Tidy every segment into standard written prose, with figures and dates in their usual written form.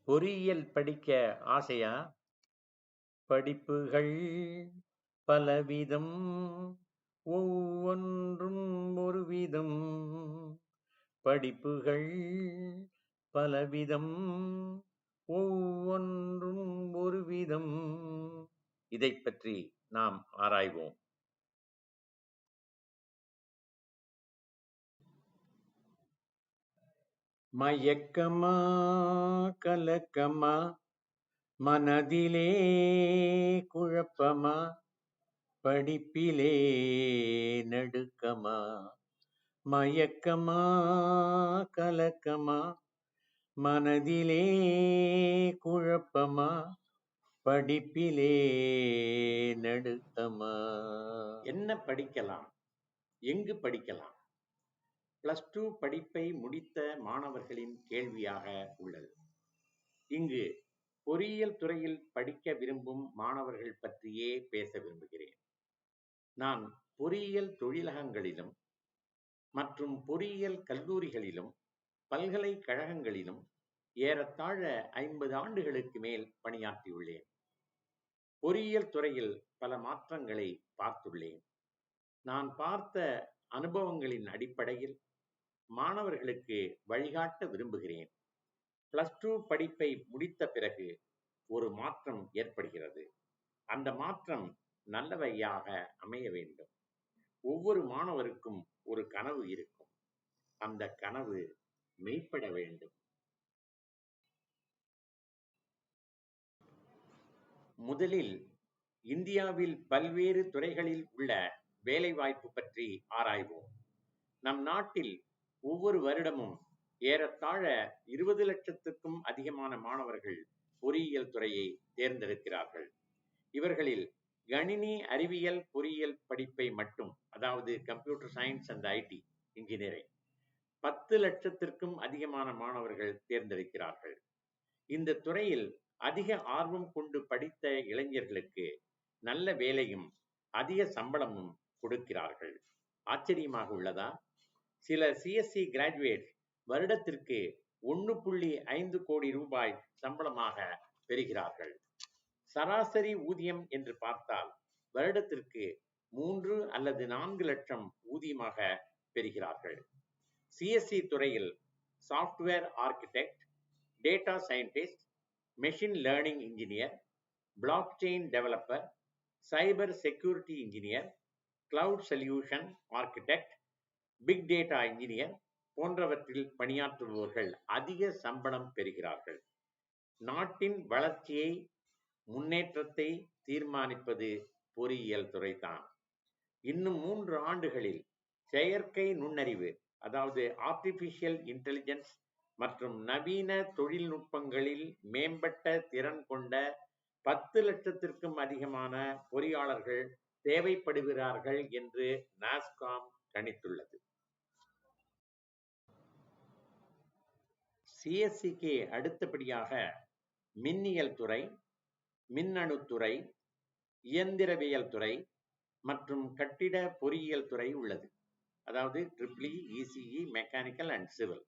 பொறியியல் படிக்க ஆசையா? படிப்புகள் பலவிதம், ஒவ்வொன்றும் ஒரு விதம். படிப்புகள் பலவிதம், ஒவ்வொன்றும் ஒரு விதம். இதைப் பற்றி நாம் ஆராய்வோம். மயக்கமா கலக்கமா, மனதிலே குழப்பமா, படிப்பிலே நடுக்கமா. மயக்கமா கலக்கமா, மனதிலே குழப்பமா, படிப்பிலே நடுக்கமா. என்ன படிக்கலாம், எங்கு படிக்கலாம்? +2 படிப்பை முடித்த மாணவர்களின் கேள்வியாக உள்ளது. இங்கு பொறியியல் துறையில் படிக்க விரும்பும் மாணவர்கள் பற்றியே பேச விரும்புகிறேன். நான் பொறியியல் தொழிலகங்களிலும் மற்றும் பொறியியல் கல்லூரிகளிலும் பல்கலைக்கழகங்களிலும் ஏறத்தாழ 50 ஆண்டுகளுக்கு மேல் பணியாற்றியுள்ளேன். பொறியியல் துறையில் பல மாற்றங்களை பார்த்துள்ளேன். நான் பார்த்த அனுபவங்களின் அடிப்படையில் மாணவர்களுக்கு வழிகாட்ட விரும்புகிறேன். +2 படிப்பை முடித்த பிறகு ஒரு மாற்றம் ஏற்படுகிறது. அந்த மாற்றம் நல்லவையாக அமைய வேண்டும். ஒவ்வொரு மாணவருக்கும் ஒரு கனவு இருக்கும். அந்த கனவு மெய்ப்பட வேண்டும். முதலில் இந்தியாவில் பல்வேறு துறைகளில் உள்ள வேலைவாய்ப்பு பற்றி ஆராய்வோம். நம் நாட்டில் ஒவ்வொரு வருடமும் ஏறத்தாழ 20 லட்சத்துக்கும் அதிகமான மாணவர்கள் பொறியியல் துறையை தேர்ந்தெடுக்கிறார்கள். இவர்களில் கணினி அறிவியல் பொறியியல் படிப்பை மட்டும், அதாவது computer science and IT engineering, 10 லட்சத்திற்கும் அதிகமான மாணவர்கள் தேர்ந்தெடுக்கிறார்கள். இந்த துறையில் அதிக ஆர்வம் கொண்டு படித்த இளைஞர்களுக்கு நல்ல வேலையும் அதிக சம்பளமும் கொடுக்கிறார்கள். ஆச்சரியமாக உள்ளதா? சில சிஎஸ்சி கிராஜுவேட் வருடத்திற்கு 1.5 கோடி ரூபாய் சம்பளமாக பெறுகிறார்கள். சராசரி ஊதியம் என்று பார்த்தால் வருடத்திற்கு 3 அல்லது 4 லட்சம் ஊதியமாக பெறுகிறார்கள். சிஎஸ்சி துறையில் software architect, data scientist, machine learning engineer, blockchain developer, cyber security engineer, cloud solution architect, big data engineer போன்றவற்றில் பணியாற்றுபவர்கள் அதிக சம்பளம் பெறுகிறார்கள். நாட்டின் வளர்ச்சியை, முன்னேற்றத்தை தீர்மானிப்பது பொறியியல் துறைதான். இன்னும் 3 ஆண்டுகளில் செயற்கை நுண்ணறிவு, அதாவது ஆர்டிபிஷியல் இன்டெலிஜென்ஸ் மற்றும் நவீன தொழில்நுட்பங்களில் மேம்பட்ட திறன் கொண்ட 10 லட்சத்திற்கும் அதிகமான பொறியாளர்கள் தேவைப்படுகிறார்கள் என்று நாஸ்காம் கணித்துள்ளது. சிஎஸ்சிக்கு அடுத்தபடியாக மின்னியல் துறை, மின்னணுத்துறை, இயந்திரவியல் துறை மற்றும் கட்டிட பொறியியல் துறை உள்ளது. அதாவது EEE, ECE, mechanical and civil.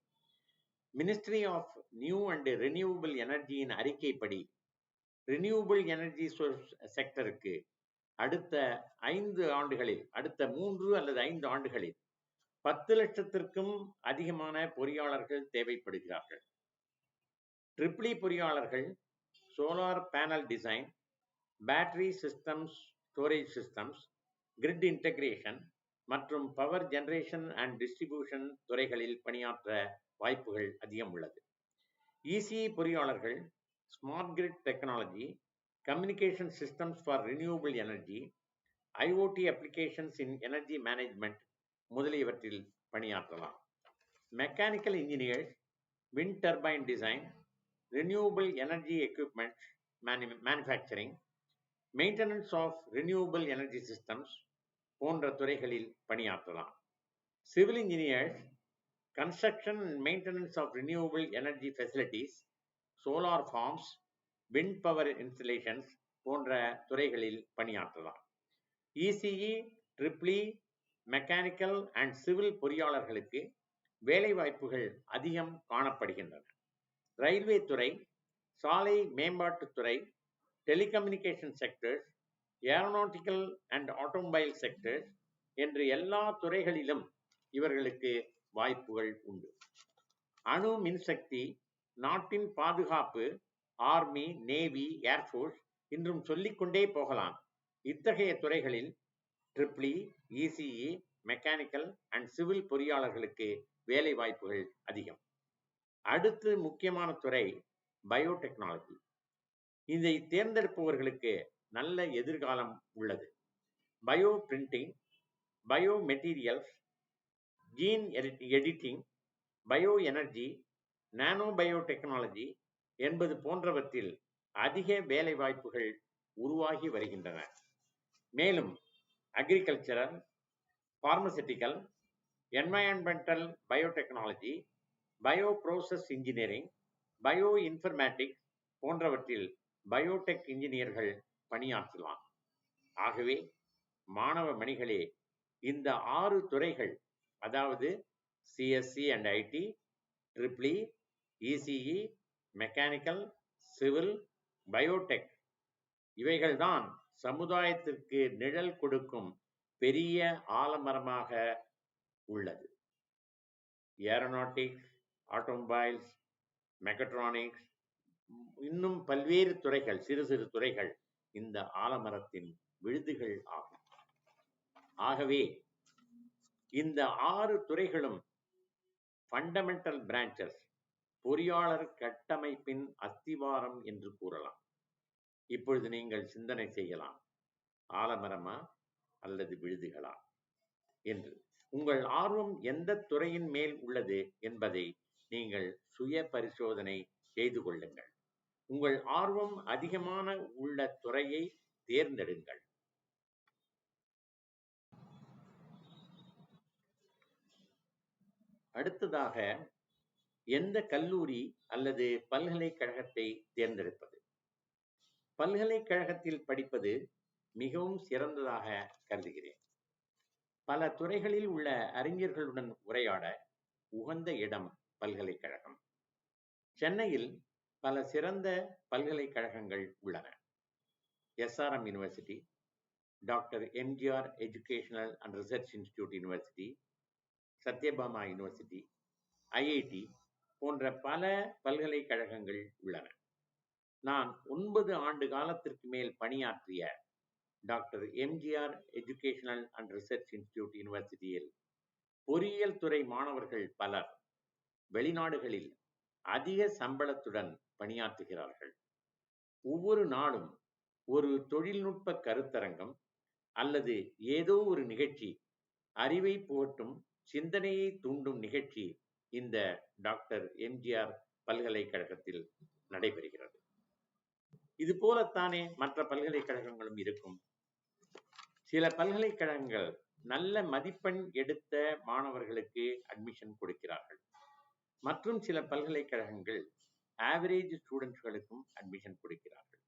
Ministry of new and renewable எனர்ஜியின் அறிக்கைப்படி ரினியூவபிள் எனர்ஜி சோர்ஸ் செக்டருக்கு அடுத்த 3 அல்லது 5 ஆண்டுகளில் 10 லட்சத்திற்கும் அதிகமான பொறியாளர்கள் தேவைப்படுகிறார்கள். EEE பொறியாளர்கள் solar panel design, battery systems, storage systems, grid integration மற்றும் பவர் ஜெனரேஷன் அண்ட் டிஸ்ட்ரிபியூஷன் துறைகளில் பணியாற்ற வாய்ப்புகள் அதிகம் உள்ளது. ECE பொறியாளர்கள் smart grid technology, communication systems for renewable energy, IoT applications in energy management முதலியவற்றில் பணியாற்றலாம். Mechanical engineers wind turbine design, renewable energy equipment manufacturing, maintenance of renewable energy systems போன்ற துறைகளில் பணியாற்றலாம். Civil engineers construction and maintenance of renewable energy facilities, solar farms, wind power installations போன்ற துறைகளில் பணியாற்றலாம். ECE, EEE, mechanical and civil பொறியாளர்களுக்கு வேலைவாய்ப்புகள் அதிகம் காணப்படுகின்றன. Railway துறை, சாலை மேம்பாட்டுத்துறை, telecommunication sectors, aeronautical and automobile sectors என்று எல்லா துறைகளிலும் இவர்களுக்கு வாய்ப்புகள் உண்டு. அணு மின்சக்தி, நாட்டின் பாதுகாப்பு, ஆர்மி, நேவி, ஏர்ஃபோர்ஸ் இன்றும் சொல்லிக்கொண்டே போகலாம். இத்தகைய துறைகளில் triple ECE, mechanical and civil பொறியாளர்களுக்கு வேலை வாய்ப்புகள் அதிகம். அடுத்து முக்கியமான துறை பயோடெக்னாலஜி. இதை தேர்ந்தெடுப்பவர்களுக்கு நல்ல எதிர்காலம் உள்ளது. Bio printing, bio materials, gene editing, bio energy, nano biotechnology என்பது போன்றவற்றில் அதிக வேலை வாய்ப்புகள் உருவாகி வருகின்றன. மேலும் agricultural, pharmaceutical, environmental biotechnology, bioprocess engineering, bioinformatics போன்றவற்றில் பயோடெக் இன்ஜினியர்கள் பணியாற்றலாம். ஆகவே மாணவ மணிகளே, இந்த 6 துறைகள், அதாவது CSC and IT, triple ECE, mechanical, civil, biotech இவைகள்தான் சமுதாயத்திற்கு நிழல் கொடுக்கும் பெரிய ஆலமரமாக உள்ளது. ஏரோநாட்டிக்ஸ், ஆட்டோமொபைல்ஸ், மெக்கட்ரானிக்ஸ், இன்னும் பல்வேறு துறைகள், சிறு சிறு துறைகள் இந்த ஆலமரத்தின் விழுதுகள் ஆகும். ஆகவே இந்த 6 துறைகளும் ஃபண்டமெண்டல் பிரான்ச்சஸ், பொறியாளர் கட்டமைப்பின் அஸ்திவாரம் என்று கூறலாம். இப்பொழுது நீங்கள் சிந்தனை செய்யலாம், ஆலமரமா அல்லது விழுதுகளா என்று. உங்கள் ஆர்வம் எந்த துறையின் மேல் உள்ளது என்பதை நீங்கள் சுய பரிசோதனை செய்து கொள்ளுங்கள். உங்கள் ஆர்வம் அதிகமான உள்ள துறையை தேர்ந்தெடுங்கள். அடுத்ததாக, எந்த கல்லூரி அல்லது பல்கலைக்கழகத்தை தேர்ந்தெடுப்பது? பல்கலைக்கழகத்தில் படிப்பது மிகவும் சிறந்ததாக கருதுகிறேன். பல துறைகளில் உள்ள அறிஞர்களுடன் உரையாட உகந்த இடம் பல்கலைக்கழகம். சென்னையில் பல சிறந்த பல்கலைக்கழகங்கள் உள்ளன. SRM university, doctor MGR educational and research institute university, Sathyabama university, IIT போன்ற பல பல்கலைக்கழகங்கள் உள்ளன. நான் 9 ஆண்டு காலத்திற்கு மேல் பணியாற்றிய doctor MGR educational and research institute யூனிவர்சிட்டியில் பொறியியல் துறை மாணவர்கள் பலர் வெளிநாடுகளில் அதிக சம்பளத்துடன் பணியாற்றுகிறார்கள். ஒவ்வொரு நாளும் ஒரு தொழில்நுட்ப கருத்தரங்கம் அல்லது ஏதோ ஒரு நிகழ்ச்சி, அறிவை புகட்டும், சிந்தனையை தூண்டும் நிகழ்ச்சி இந்த டாக்டர் எம்ஜிஆர் பல்கலைக்கழகத்தில் நடைபெறுகிறது. இது போலத்தானே மற்ற பல்கலைக்கழகங்களும் இருக்கும். சில பல்கலைக்கழகங்கள் நல்ல மதிப்பெண் எடுத்த மாணவர்களுக்கு அட்மிஷன் கொடுக்கிறார்கள். மற்றும் சில பல்கலைக்கழகங்கள் ஆவரேஜ் ஸ்டூடெண்ட்ஸ்களுக்கும் அட்மிஷன் கொடுக்கிறார்கள்.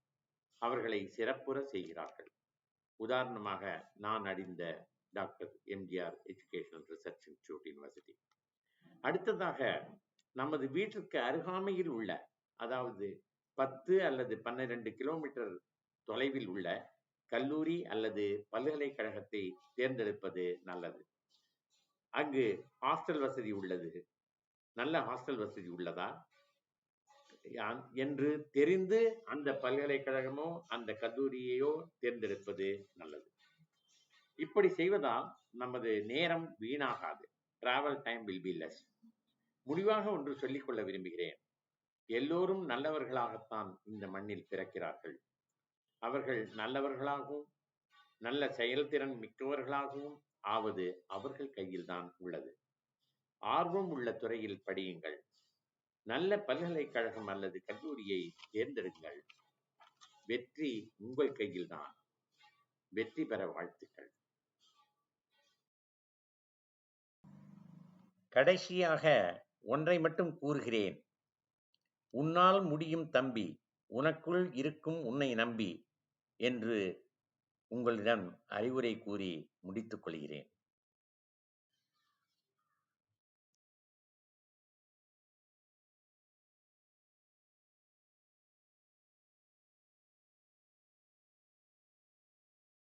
அவர்களை சிறப்புற செய்கிறார்கள். உதாரணமாக நான் அறிந்த doctor MGR educational research institute university. அடுத்ததாக, நமது வீட்டிற்கு அருகாமையில் உள்ள, அதாவது 10 அல்லது 12 கிலோமீட்டர் தொலைவில் உள்ள கல்லூரி அல்லது பல்கலைக்கழகத்தை தேர்ந்தெடுப்பது நல்லது. அங்கு ஹாஸ்டல் வசதி உள்ளது, நல்ல ஹாஸ்டல் வசதி உள்ளதா என்று தெரிந்து அந்த பல்கலைக்கழகமோ அந்த கல்லூரியையோ தேர்ந்தெடுப்பது நல்லது. இப்படி செய்வதால் நமது நேரம் வீணாகாது. Travel time will be less. முடிவாக ஒன்று சொல்லிக்கொள்ள விரும்புகிறேன். எல்லோரும் நல்லவர்களாகத்தான் இந்த மண்ணில் பிறக்கிறார்கள். அவர்கள் நல்லவர்களாகவும் நல்ல செயல்திறன் மிக்கவர்களாகவும் ஆவது அவர்கள் கையில்தான் உள்ளது. ஆர்வம் உள்ள துறையில் படியுங்கள். நல்ல பல்கலைக்கழகம் அல்லது கல்லூரியை தேர்ந்தெடுங்கள். வெற்றி உங்கள் கையில்தான். வெற்றி பெற வாழ்த்துக்கள். கடைசியாக ஒன்றை மட்டும் கூறுகிறேன். உன்னால் முடியும் தம்பி, உனக்குள் இருக்கும் உன்னை நம்பி என்று உங்களிடம் அறிவுரை கூறி முடித்துக் கொள்கிறேன்.